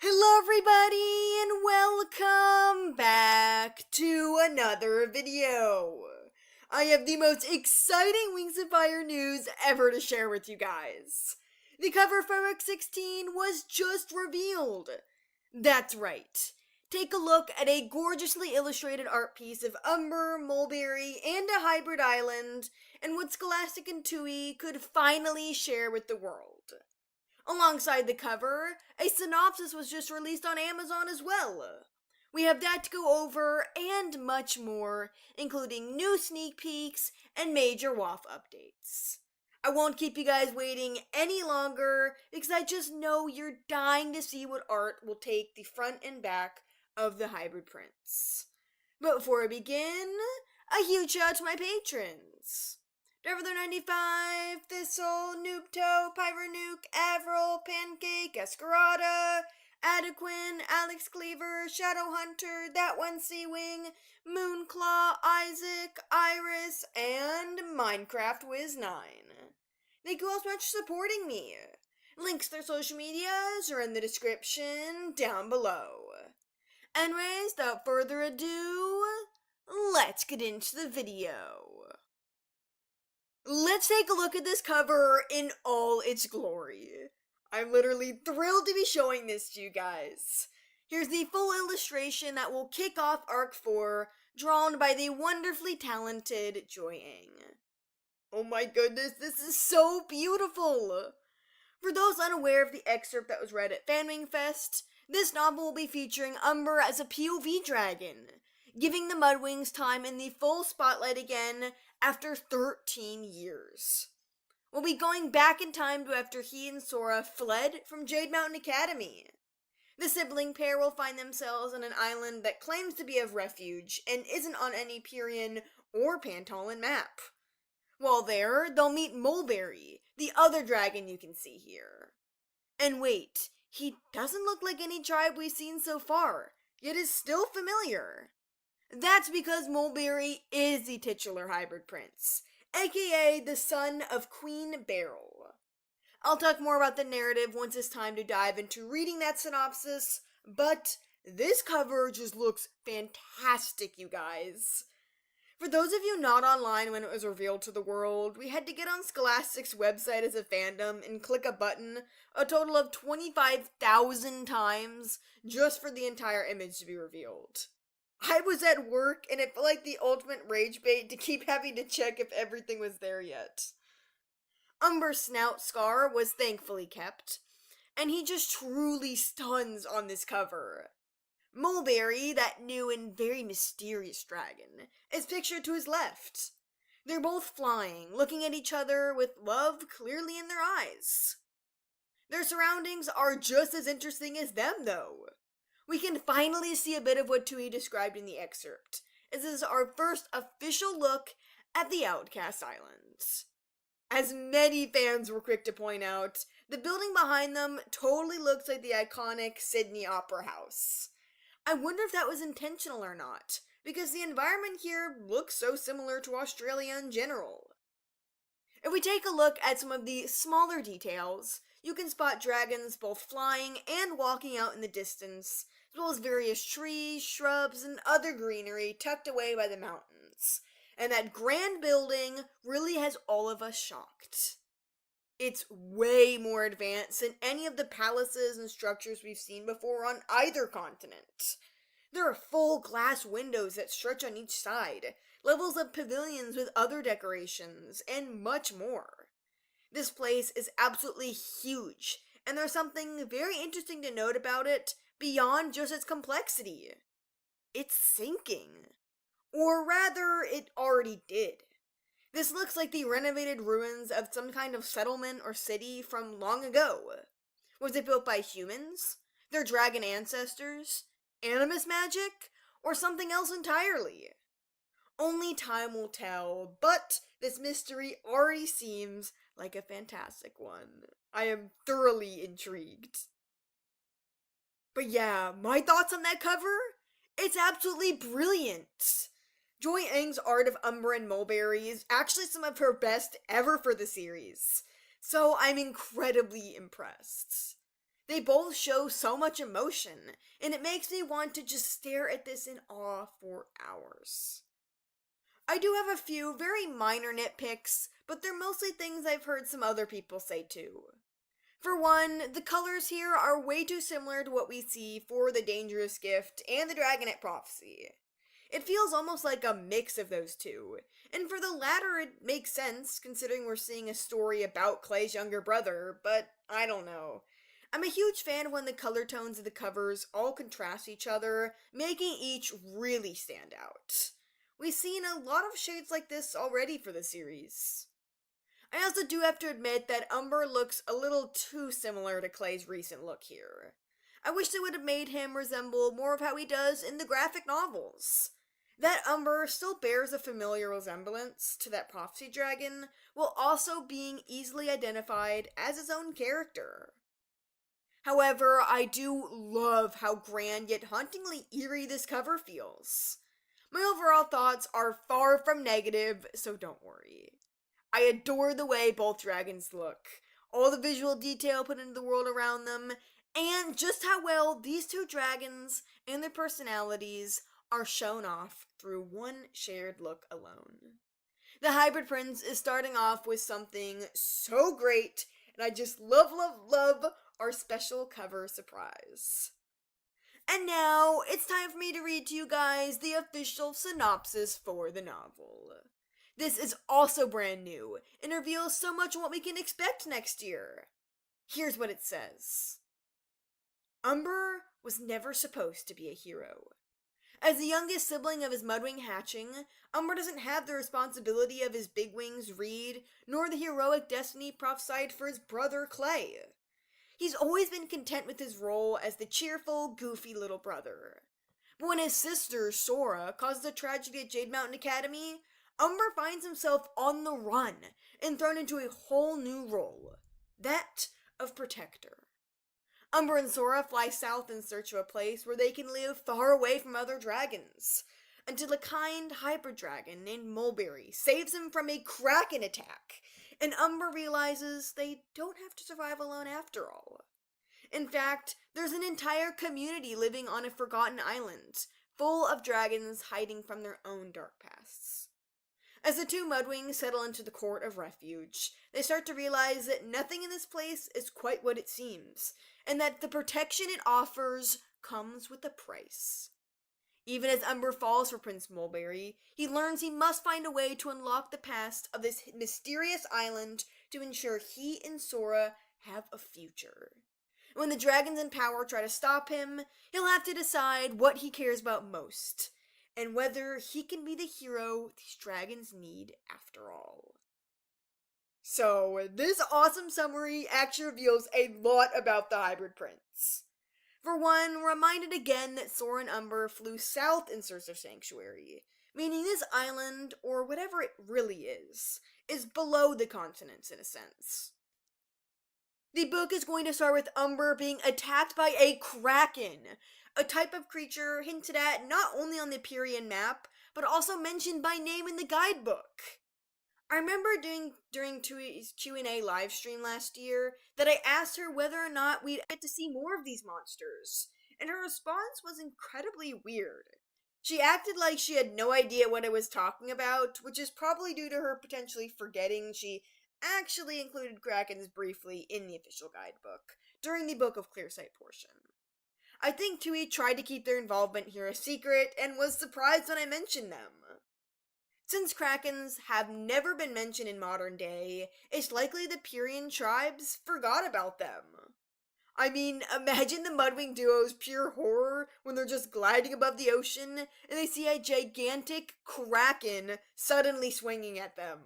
Hello everybody and welcome back to another video. I have the most exciting Wings of Fire news ever to share with you guys. The cover for book 16 was just revealed. That's right. Take a look at a gorgeously illustrated art piece of Umber, Mulberry, and a hybrid island, and what Scholastic and Tui could finally share with the world. Alongside the cover, a synopsis was just released on Amazon as well. We have that to go over and much more, including new sneak peeks and major WAF updates. I won't keep you guys waiting any longer because I just know you're dying to see what art will take the front and back of the hybrid prints. But before I begin, a huge shout out to my patrons. Dervler95, Thistle, Noobto, Pyronuke, Avril, Pancake, Escarada, Adequin, Alex Cleaver, Shadow Hunter, That One Sea-Wing, Moonclaw, Isaac, Iris, and Minecraft Wiz9. Thank you all so much for supporting me. Links to their social medias are in the description down below. Anyways, without further ado, let's get into the video. Let's take a look at this cover in all its glory. I'm literally thrilled to be showing this to you guys. Here's the full illustration that will kick off Arc 4, drawn by the wonderfully talented 𝙈𝙤𝙬𝙁𝙁. Oh my goodness, this is so beautiful! For those unaware of the excerpt that was read at Fanwing Fest, this novel will be featuring Umber as a POV dragon, giving the Mudwings time in the full spotlight again after 13 years. We'll be going back in time to after he and Sora fled from Jade Mountain Academy. The sibling pair will find themselves on an island that claims to be of refuge and isn't on any Pirian or Pantolan map. While there, they'll meet Mulberry, the other dragon you can see here. And wait, he doesn't look like any tribe we've seen so far, yet is still familiar. That's because Mulberry is the titular hybrid prince, aka the son of Queen Beryl. I'll talk more about the narrative once it's time to dive into reading that synopsis, but this cover just looks fantastic, you guys. For those of you not online when it was revealed to the world, we had to get on Scholastic's website as a fandom and click a button a total of 25,000 times just for the entire image to be revealed. I was at work and it felt like the ultimate rage bait to keep having to check if everything was there yet. Umber's snout scar was thankfully kept, and he just truly stuns on this cover. Mulberry, that new and very mysterious dragon, is pictured to his left. They're both flying, looking at each other with love clearly in their eyes. Their surroundings are just as interesting as them, though. We can finally see a bit of what Tui described in the excerpt, as this is our first official look at the Outcast Islands. As many fans were quick to point out, the building behind them totally looks like the iconic Sydney Opera House. I wonder if that was intentional or not, because the environment here looks so similar to Australia in general. If we take a look at some of the smaller details, you can spot dragons both flying and walking out in the distance, as well as various trees, shrubs, and other greenery tucked away by the mountains. And that grand building really has all of us shocked. It's way more advanced than any of the palaces and structures we've seen before on either continent. There are full glass windows that stretch on each side, levels of pavilions with other decorations, and much more. This place is absolutely huge, and there's something very interesting to note about it beyond just its complexity. It's sinking. Or rather, it already did. This looks like the renovated ruins of some kind of settlement or city from long ago. Was it built by humans? Their dragon ancestors? Animus magic? Or something else entirely? Only time will tell, but this mystery already seems like a fantastic one. I am thoroughly intrigued. But yeah, my thoughts on that cover? It's absolutely brilliant! 𝙈𝙤𝙬𝙁's art of Umber and Mulberry is actually some of her best ever for the series, so I'm incredibly impressed. They both show so much emotion, and it makes me want to just stare at this in awe for hours. I do have a few very minor nitpicks, but they're mostly things I've heard some other people say too. For one, the colors here are way too similar to what we see for the Dangerous Gift and the Dragonette Prophecy. It feels almost like a mix of those two, and for the latter it makes sense considering we're seeing a story about Clay's younger brother, but I don't know. I'm a huge fan when the color tones of the covers all contrast each other, making each really stand out. We've seen a lot of shades like this already for the series. I also do have to admit that Umber looks a little too similar to Clay's recent look here. I wish they would have made him resemble more of how he does in the graphic novels. That Umber still bears a familiar resemblance to that prophecy dragon, while also being easily identified as his own character. However, I do love how grand yet hauntingly eerie this cover feels. My overall thoughts are far from negative, so don't worry. I adore the way both dragons look, all the visual detail put into the world around them, and just how well these two dragons and their personalities are shown off through one shared look alone. The Hybrid Prince is starting off with something so great, and I just love, love, love our special cover surprise. And now, it's time for me to read to you guys the official synopsis for the novel. This is also brand new, and reveals so much of what we can expect next year. Here's what it says. Umber was never supposed to be a hero. As the youngest sibling of his Mudwing hatching, Umber doesn't have the responsibility of his big wings Reed, nor the heroic destiny prophesied for his brother Clay. He's always been content with his role as the cheerful, goofy little brother. But when his sister, Sora, causes a tragedy at Jade Mountain Academy, Umber finds himself on the run and thrown into a whole new role, that of protector. Umber and Sora fly south in search of a place where they can live far away from other dragons, until a kind hybrid dragon named Mulberry saves him from a kraken attack, and Umber realizes they don't have to survive alone after all. In fact, there's an entire community living on a forgotten island, full of dragons hiding from their own dark pasts. As the two Mudwings settle into the Court of Refuge, they start to realize that nothing in this place is quite what it seems, and that the protection it offers comes with a price. Even as Umber falls for Prince Mulberry, he learns he must find a way to unlock the past of this mysterious island to ensure he and Sora have a future. When the dragons in power try to stop him, he'll have to decide what he cares about most, and whether he can be the hero these dragons need after all. So, this awesome summary actually reveals a lot about the Hybrid Prince. For one, we're reminded again that Sora and Umber flew south in search of sanctuary, meaning this island, or whatever it really is below the continents in a sense. The book is going to start with Umber being attacked by a kraken, a type of creature hinted at not only on the Pyrian map, but also mentioned by name in the guidebook. I remember during Tui's Q&A livestream last year that I asked her whether or not we'd get to see more of these monsters, and her response was incredibly weird. She acted like she had no idea what I was talking about, which is probably due to her potentially forgetting she actually included krakens briefly in the official guidebook, during the Book of Clearsight portion. I think Tui tried to keep their involvement here a secret, and was surprised when I mentioned them. Since krakens have never been mentioned in modern day, it's likely the Pyrian tribes forgot about them. I mean, imagine the Mudwing duo's pure horror when they're just gliding above the ocean and they see a gigantic kraken suddenly swinging at them.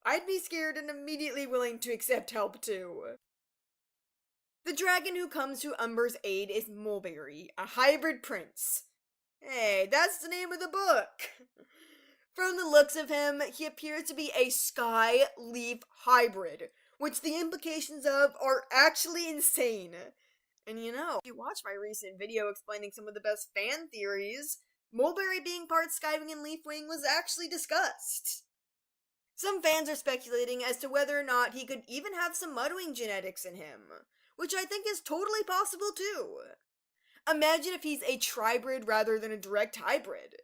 I'd be scared and immediately willing to accept help too. The dragon who comes to Umber's aid is Mulberry, a hybrid prince. Hey, that's the name of the book! From the looks of him, he appears to be a sky leaf hybrid, which the implications of are actually insane. And you know, if you watch my recent video explaining some of the best fan theories, Mulberry being part Skywing and Leafwing was actually discussed. Some fans are speculating as to whether or not he could even have some Mudwing genetics in him, which I think is totally possible too. Imagine if he's a tribrid rather than a direct hybrid.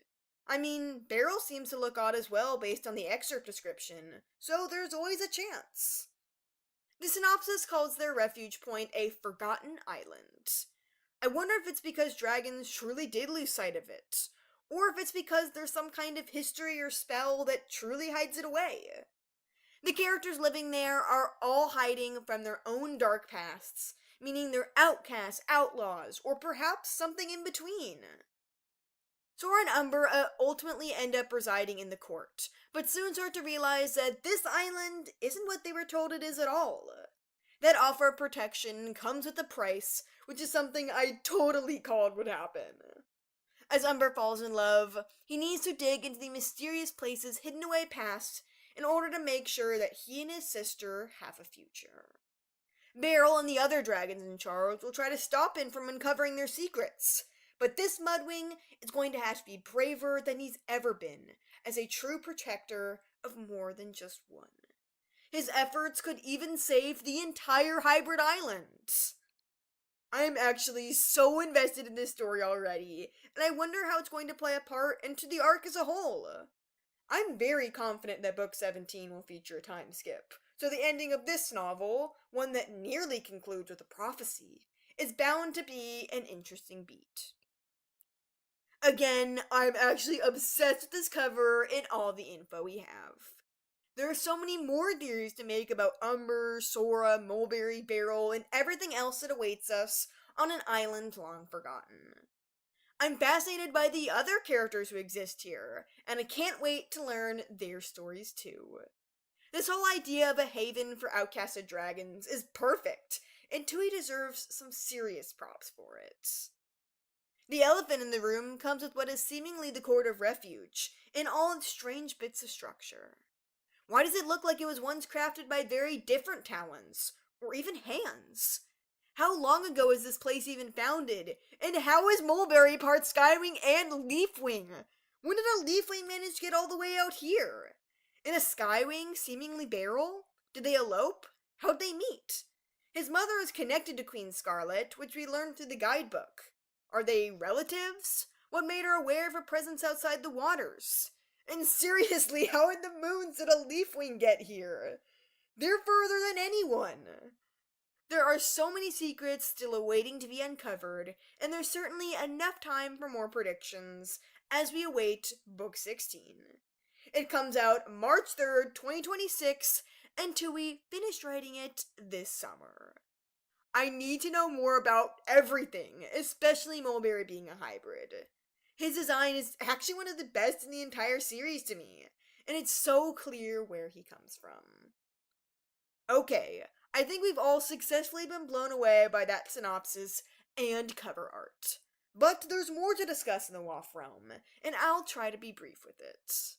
I mean, Beryl seems to look odd as well based on the excerpt description, so there's always a chance. The synopsis calls their refuge point a forgotten island. I wonder if it's because dragons truly did lose sight of it, or if it's because there's some kind of history or spell that truly hides it away. The characters living there are all hiding from their own dark pasts, meaning they're outcasts, outlaws, or perhaps something in between. Soar and Umber ultimately end up residing in the court, but soon start to realize that this island isn't what they were told it is at all. That offer of protection comes with a price, which is something I totally called would happen. As Umber falls in love, he needs to dig into the mysterious places hidden away past in order to make sure that he and his sister have a future. Beryl and the other dragons in charge will try to stop him from uncovering their secrets, but this Mudwing is going to have to be braver than he's ever been, as a true protector of more than just one. His efforts could even save the entire hybrid island. I'm actually so invested in this story already, and I wonder how it's going to play a part into the arc as a whole. I'm very confident that book 17 will feature a time skip, so the ending of this novel, one that nearly concludes with a prophecy, is bound to be an interesting beat. Again, I'm actually obsessed with this cover and all the info we have. There are so many more theories to make about Umber, Sora, Mulberry, Beryl, and everything else that awaits us on an island long forgotten. I'm fascinated by the other characters who exist here, and I can't wait to learn their stories too. This whole idea of a haven for outcasted dragons is perfect, and Tui deserves some serious props for it. The elephant in the room comes with what is seemingly the court of refuge, in all its strange bits of structure. Why does it look like it was once crafted by very different talons, or even hands? How long ago is this place even founded? And how is Mulberry part Skywing and Leafwing? When did a Leafwing manage to get all the way out here? And a Skywing seemingly Beryl? Did they elope? How'd they meet? His mother is connected to Queen Scarlet, which we learned through the guidebook. Are they relatives? What made her aware of her presence outside the waters? And seriously, how in the moons did a Leafwing get here? They're further than anyone. There are so many secrets still awaiting to be uncovered, and there's certainly enough time for more predictions as we await Book 16. It comes out March 3rd, 2026, and Tui finished writing it this summer. I need to know more about everything, especially Mulberry being a hybrid. His design is actually one of the best in the entire series to me, and it's so clear where he comes from. Okay, I think we've all successfully been blown away by that synopsis and cover art. But there's more to discuss in the WAF realm, and I'll try to be brief with it.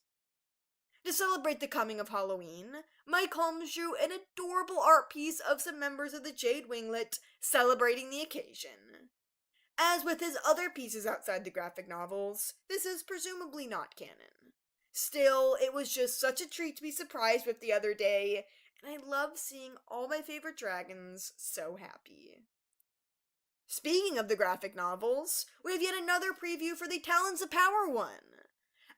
To celebrate the coming of Halloween, Mike Holmes drew an adorable art piece of some members of the Jade Winglet celebrating the occasion. As with his other pieces outside the graphic novels, this is presumably not canon. Still, it was just such a treat to be surprised with the other day, and I love seeing all my favorite dragons so happy. Speaking of the graphic novels, we have yet another preview for the Talons of Power one.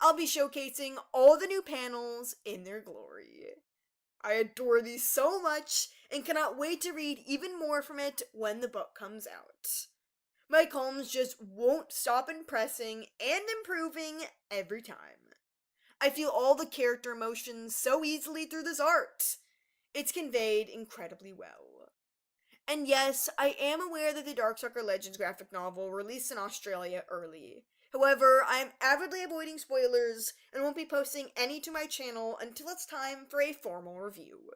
I'll be showcasing all the new panels in their glory. I adore these so much and cannot wait to read even more from it when the book comes out. Mike Holmes just won't stop impressing and improving every time. I feel all the character emotions so easily through this art. It's conveyed incredibly well. And yes, I am aware that the Darkstalker Legends graphic novel released in Australia early. However, I am avidly avoiding spoilers and won't be posting any to my channel until it's time for a formal review.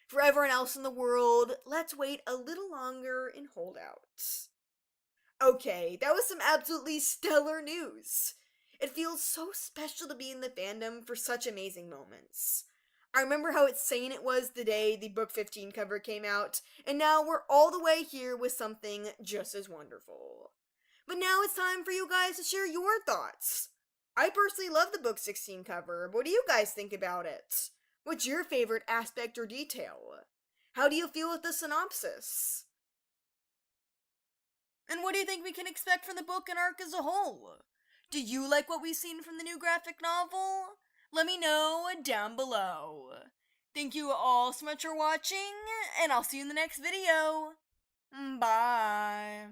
For everyone else in the world, let's wait a little longer and hold out. Okay, that was some absolutely stellar news. It feels so special to be in the fandom for such amazing moments. I remember how insane it was the day the book 15 cover came out, and now we're all the way here with something just as wonderful. But now it's time for you guys to share your thoughts. I personally love the book 16 cover, but what do you guys think about it? What's your favorite aspect or detail? How do you feel with the synopsis? And what do you think we can expect from the book and arc as a whole? Do you like what we've seen from the new graphic novel? Let me know down below. Thank you all so much for watching, and I'll see you in the next video. Bye.